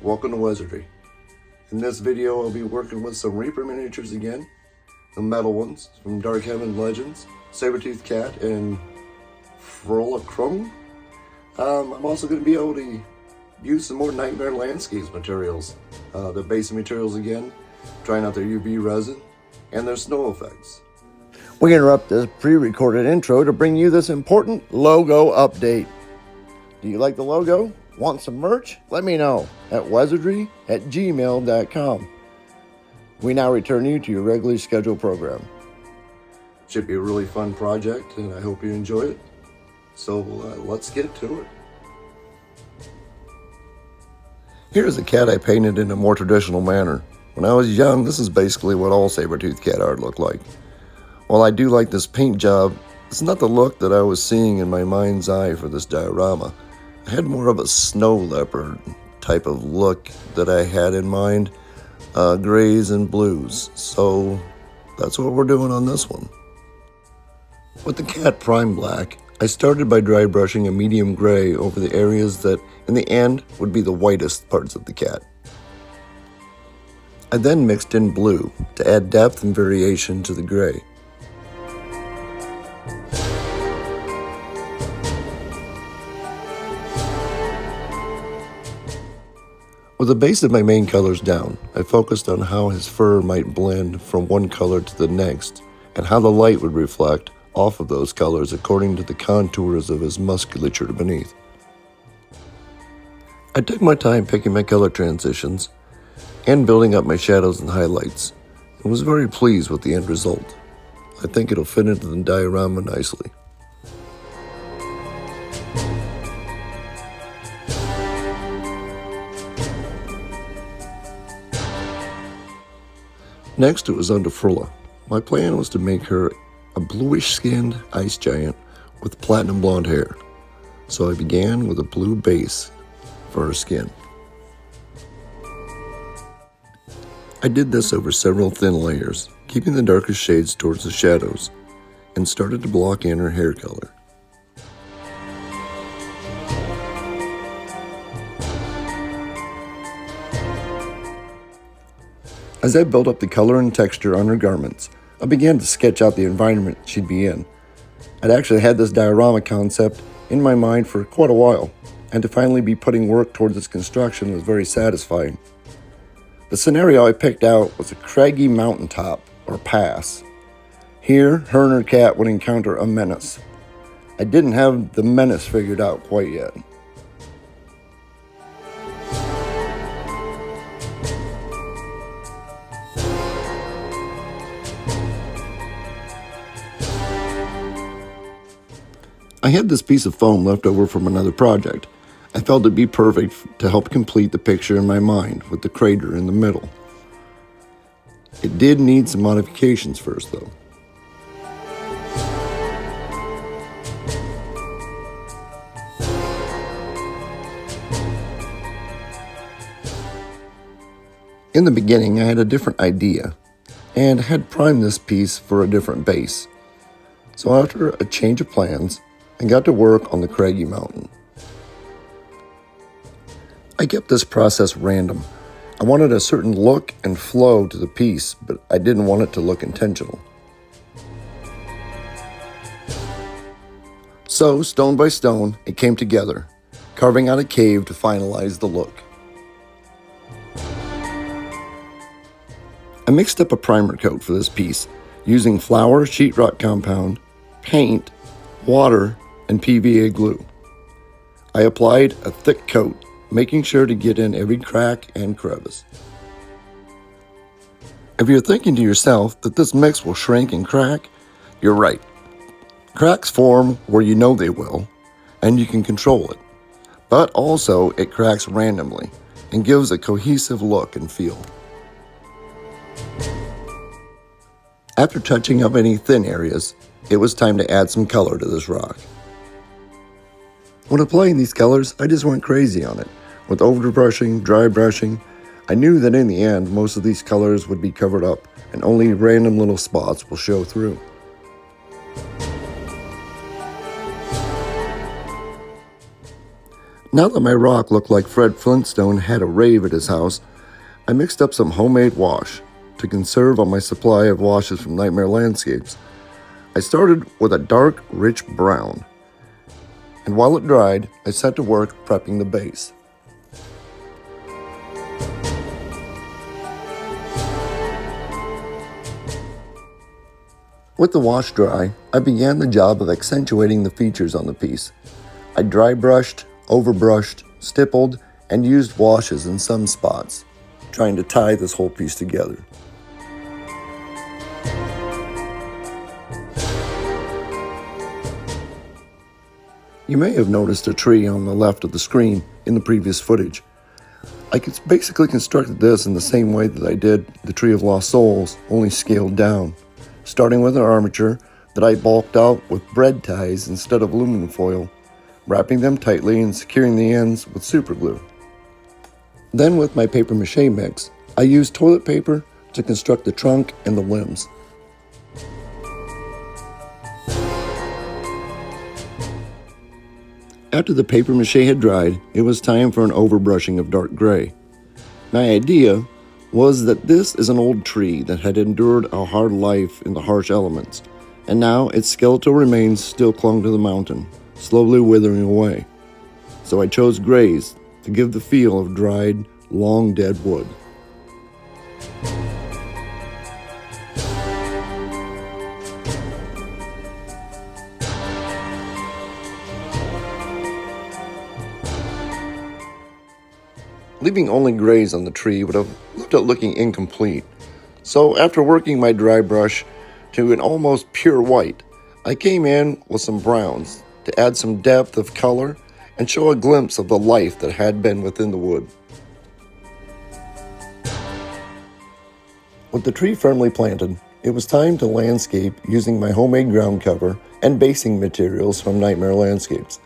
welcome to Wizardry. In this video I'll be working with some Reaper miniatures again, the metal ones from Dark Heaven Legends, Saber-Toothed Cat, and Frolic. I'm also going to be able to use some more Nightmare Landscapes materials, the basic materials again, trying out their UV resin and their snow effects. We interrupt this pre-recorded intro to bring you this important logo update. Do you like the logo? Want some merch? Let me know at wizardry@gmail.com. We now return you to your regularly scheduled program. Should be a really fun project, and I hope you enjoy it. So let's get to it. Here's a cat I painted in a more traditional manner. When I was young, this is basically what all saber-toothed cat art looked like. While I do like this paint job, it's not the look that I was seeing in my mind's eye for this diorama. I had more of a snow leopard type of look that I had in mind, grays and blues, so that's what we're doing on this one. With the cat prime black, I started by dry brushing a medium gray over the areas that, in the end, would be the whitest parts of the cat. I then mixed in blue to add depth and variation to the gray. With the base of my main colors down, I focused on how his fur might blend from one color to the next, and how the light would reflect off of those colors according to the contours of his musculature beneath. I took my time picking my color transitions and building up my shadows and highlights, and was very pleased with the end result. I think it'll fit into the diorama nicely. Next, it was on to Frilla. My plan was to make her a bluish-skinned ice giant with platinum blonde hair, so I began with a blue base for her skin. I did this over several thin layers, keeping the darkest shades towards the shadows, and started to block in her hair color. As I built up the color and texture on her garments, I began to sketch out the environment she'd be in. I'd actually had this diorama concept in my mind for quite a while, and to finally be putting work towards its construction was very satisfying. The scenario I picked out was a craggy mountaintop, or pass. Here, her and her cat would encounter a menace. I didn't have the menace figured out quite yet. I had this piece of foam left over from another project. I felt it'd be perfect to help complete the picture in my mind with the crater in the middle. It did need some modifications first though. In the beginning I had a different idea and had primed this piece for a different base. So after a change of plans, I got to work on the craggy mountain. I kept this process random. I wanted a certain look and flow to the piece, but I didn't want it to look intentional. So, stone by stone, it came together, carving out a cave to finalize the look. I mixed up a primer coat for this piece, using flour, sheetrock compound, paint, water, and PVA glue. I applied a thick coat, making sure to get in every crack and crevice. If you're thinking to yourself that this mix will shrink and crack, you're right. Cracks form where you know they will, and you can control it. But also, it cracks randomly and gives a cohesive look and feel. After touching up any thin areas, it was time to add some color to this rock. When applying these colors, I just went crazy on it. With overbrushing, dry brushing, I knew that in the end, most of these colors would be covered up and only random little spots will show through. Now that my rock looked like Fred Flintstone had a rave at his house, I mixed up some homemade wash to conserve on my supply of washes from Nightmare Landscapes. I started with a dark, rich brown, and while it dried, I set to work prepping the base. With the wash dry, I began the job of accentuating the features on the piece. I dry brushed, overbrushed, stippled, and used washes in some spots, trying to tie this whole piece together. You may have noticed a tree on the left of the screen in the previous footage. I basically constructed this in the same way that I did the Tree of Lost Souls, only scaled down, starting with an armature that I bulked out with bread ties instead of aluminum foil, wrapping them tightly and securing the ends with super glue. Then with my paper mache mix, I used toilet paper to construct the trunk and the limbs. After the paper mache had dried, it was time for an overbrushing of dark gray. My idea was that this is an old tree that had endured a hard life in the harsh elements, and now its skeletal remains still clung to the mountain, slowly withering away. So I chose grays to give the feel of dried, long dead wood. Leaving only grays on the tree would have left it looking incomplete. So after working my dry brush to an almost pure white, I came in with some browns to add some depth of color and show a glimpse of the life that had been within the wood. With the tree firmly planted, it was time to landscape using my homemade ground cover and basing materials from Nightmare Landscapes.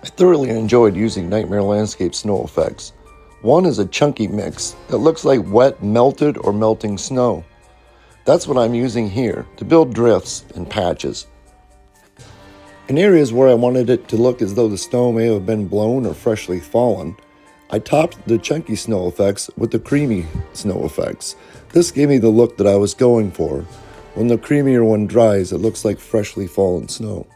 I thoroughly enjoyed using Nightmare Landscape snow effects. One is a chunky mix that looks like wet, melted, or melting snow. That's what I'm using here to build drifts and patches. In areas where I wanted it to look as though the snow may have been blown or freshly fallen, I topped the chunky snow effects with the creamy snow effects. This gave me the look that I was going for. When the creamier one dries, it looks like freshly fallen snow.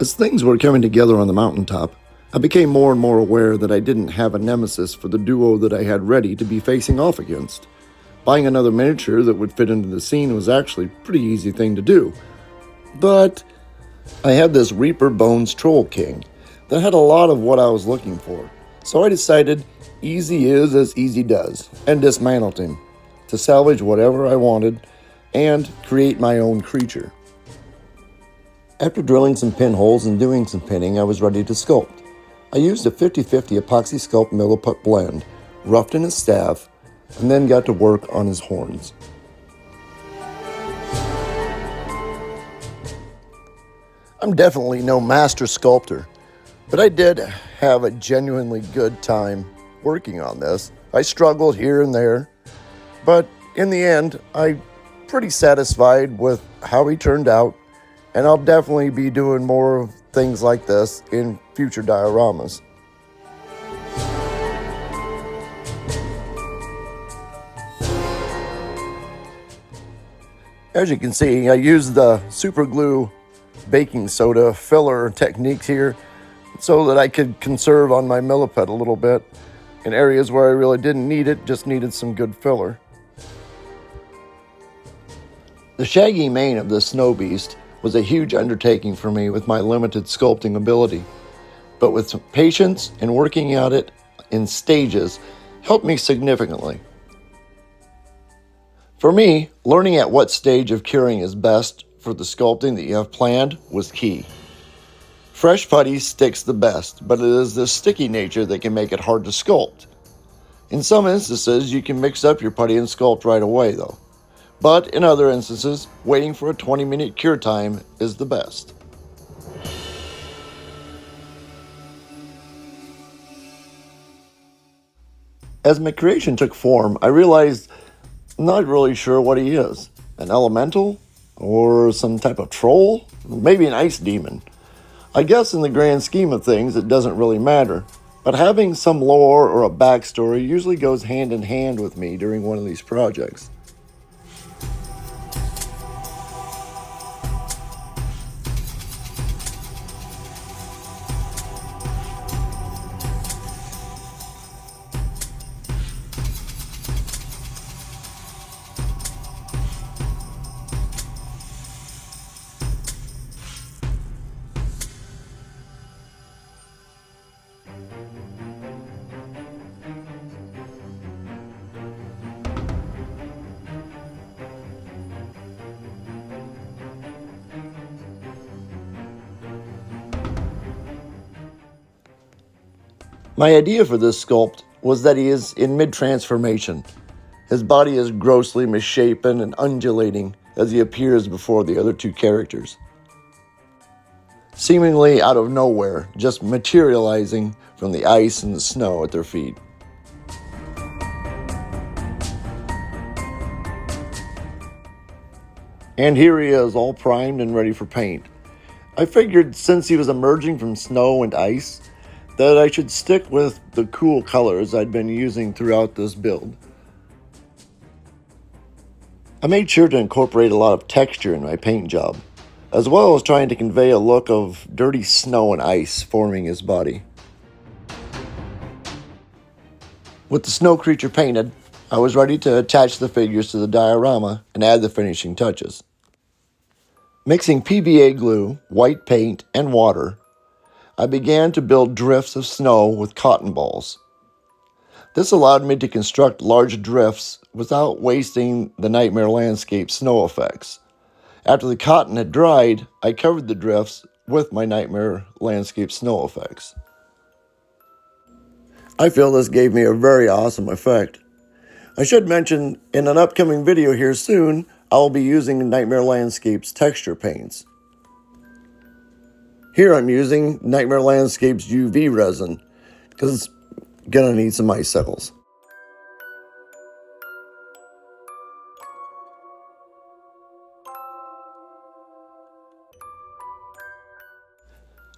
As things were coming together on the mountaintop, I became more and more aware that I didn't have a nemesis for the duo that I had ready to be facing off against. Buying another miniature that would fit into the scene was actually a pretty easy thing to do. But I had this Reaper Bones Troll King that had a lot of what I was looking for. So I decided easy is as easy does, and dismantled him to salvage whatever I wanted and create my own creature. After drilling some pinholes and doing some pinning, I was ready to sculpt. I used a 50-50 epoxy sculpt milliput blend, roughed in his staff, and then got to work on his horns. I'm definitely no master sculptor, but I did have a genuinely good time working on this. I struggled here and there, but in the end, I'm pretty satisfied with how he turned out, and I'll definitely be doing more of things like this in future dioramas. As you can see, I used the super glue baking soda filler techniques here so that I could conserve on my milliput a little bit. In areas where I really didn't need it, just needed some good filler. The shaggy mane of this snow beast was a huge undertaking for me with my limited sculpting ability, but with some patience and working at it in stages helped me significantly. For me, learning at what stage of curing is best for the sculpting that you have planned was key. Fresh putty sticks the best, but it is the sticky nature that can make it hard to sculpt. In some instances, you can mix up your putty and sculpt right away though. But in other instances, waiting for a 20-minute cure time is the best. As my creation took form, I realized I'm not really sure what he is. An elemental? Or some type of troll? Maybe an ice demon. I guess in the grand scheme of things, it doesn't really matter, but having some lore or a backstory usually goes hand in hand with me during one of these projects. My idea for this sculpt was that he is in mid-transformation. His body is grossly misshapen and undulating as he appears before the other two characters. Seemingly out of nowhere, just materializing from the ice and the snow at their feet. And here he is, all primed and ready for paint. I figured since he was emerging from snow and ice, that I should stick with the cool colors I'd been using throughout this build. I made sure to incorporate a lot of texture in my paint job, as well as trying to convey a look of dirty snow and ice forming his body. With the snow creature painted, I was ready to attach the figures to the diorama and add the finishing touches. Mixing PVA glue, white paint, and water, I began to build drifts of snow with cotton balls. This allowed me to construct large drifts without wasting the Nightmare Landscape snow effects. After the cotton had dried, I covered the drifts with my Nightmare Landscape snow effects. I feel this gave me a very awesome effect. I should mention, in an upcoming video here soon, I will be using Nightmare Landscape's texture paints. Here I'm using Nightmare Landscape's UV resin, because it's gonna need some icicles.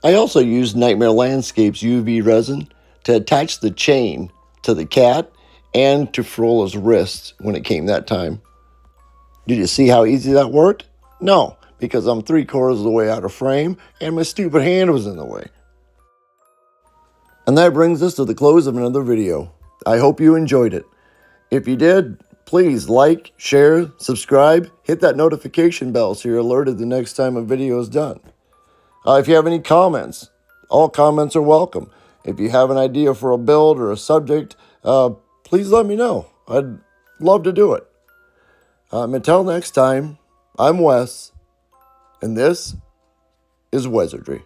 I also used Nightmare Landscape's UV resin to attach the chain to the cat and to Frolla's wrist when it came that time. Did you see how easy that worked? No, because I'm 3/4 of the way out of frame and my stupid hand was in the way. And that brings us to the close of another video. I hope you enjoyed it. If you did, please like, share, subscribe, hit that notification bell so you're alerted the next time a video is done. If you have any comments, all comments are welcome. If you have an idea for a build or a subject, please let me know. I'd love to do it. Until next time, I'm Wes, and this is Wizardry.